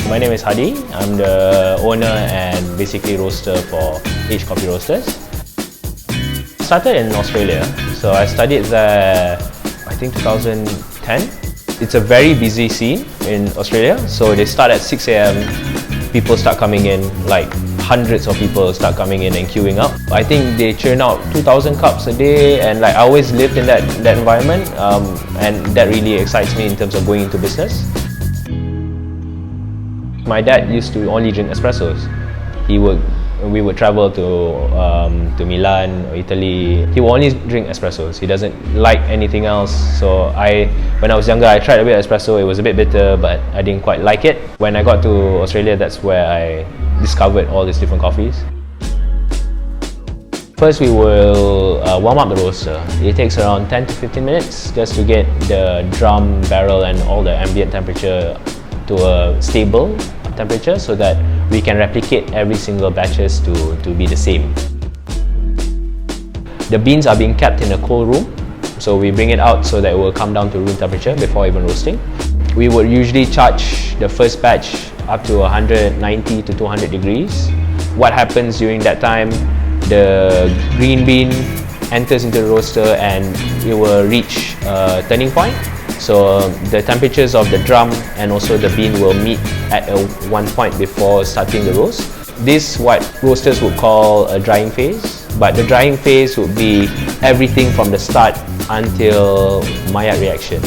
My name is Hadi. I'm the owner and basically roaster for Aitch Coffee Roasters. Started in Australia, so I studied there I think 2010. It's a very busy scene in Australia, so they start at 6 AM, people start coming in, like hundreds of people start coming in and queuing up. I think they churn out 2,000 cups a day, and like I always lived in that environment, and that really excites me in terms of going into business. My dad used to only drink espressos. We would travel to Milan or Italy. He would only drink espressos. He doesn't like anything else. So when I was younger, I tried a bit of espresso. It was a bit bitter, but I didn't quite like it. When I got to Australia, that's where I discovered all these different coffees. First, we will warm up the roaster. It takes around 10 to 15 minutes just to get the drum, barrel, and all the ambient temperature to a stable temperature so that we can replicate every single batches to be the same. The beans are being kept in a cold room, so we bring it out so that it will come down to room temperature before even roasting. We would usually charge the first batch up to 190 to 200 degrees. What happens during that time, the green bean enters into the roaster and it will reach a turning point. So the temperatures of the drum and also the bean will meet at one point before starting the roast. This what roasters would call a drying phase, but the drying phase would be everything from the start until Maillard reaction.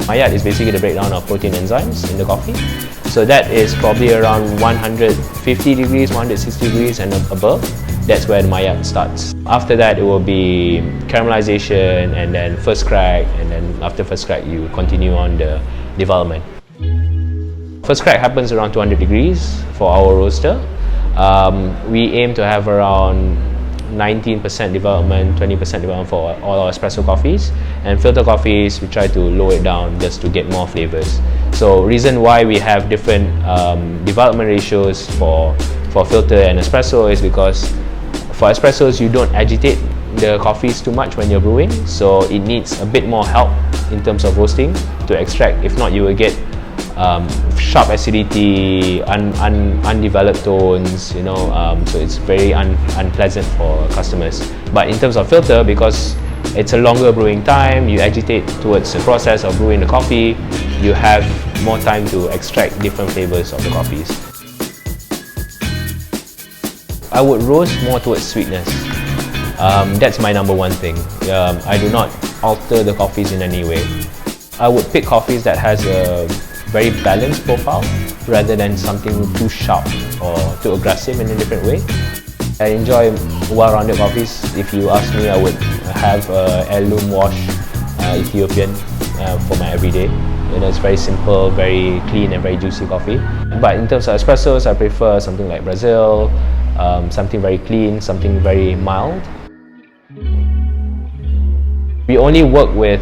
Maillard is basically the breakdown of protein enzymes in the coffee. So that is probably around 150 degrees, 160 degrees and above. That's where the Maillard starts. After that, it will be caramelization and then first crack, and then after first crack, you continue on the development. First crack happens around 200 degrees for our roaster. We aim to have around 19% development, 20% development for all our espresso coffees, and filter coffees we try to lower it down just to get more flavors. So reason why we have different development ratios for filter and espresso is because for espressos you don't agitate the coffees too much when you're brewing, so it needs a bit more help in terms of roasting to extract. If not, you will get sharp acidity, undeveloped tones, so it's very unpleasant for customers. But in terms of filter, because it's a longer brewing time, you agitate towards the process of brewing the coffee, you have more time to extract different flavors of the coffees. I would roast more towards sweetness. That's my number one thing. I do not alter the coffees in any way. I would pick coffees that has a very balanced profile rather than something too sharp or too aggressive in a different way. I enjoy well-rounded coffees. If you ask me, I would have heirloom wash Ethiopian for my everyday. It's very simple, very clean and very juicy coffee. But in terms of espressos, I prefer something like Brazil, something very clean, something very mild. We only work with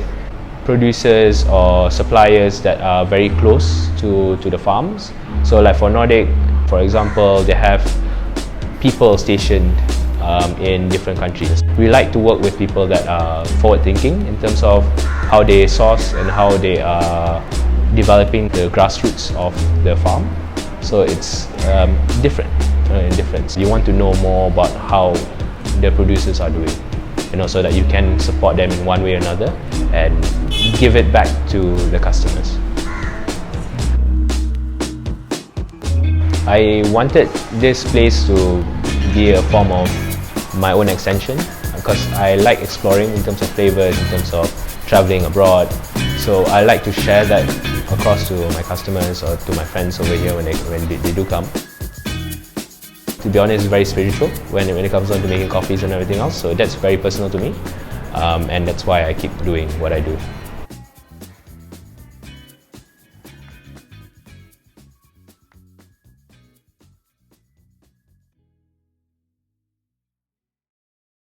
producers or suppliers that are very close to the farms. So like for Nordic, for example, they have people stationed in different countries. We like to work with people that are forward-thinking in terms of how they source and how they are developing the grassroots of the farm. So it's different. You want to know more about how the producers are doing, so that you can support them in one way or another and give it back to the customers. I wanted this place to be a form of my own extension because I like exploring in terms of flavors, in terms of traveling abroad. So I like to share that across to my customers or to my friends over here when they do come. To be honest, it's very spiritual when it comes down to making coffees and everything else. So that's very personal to me, and that's why I keep doing what I do.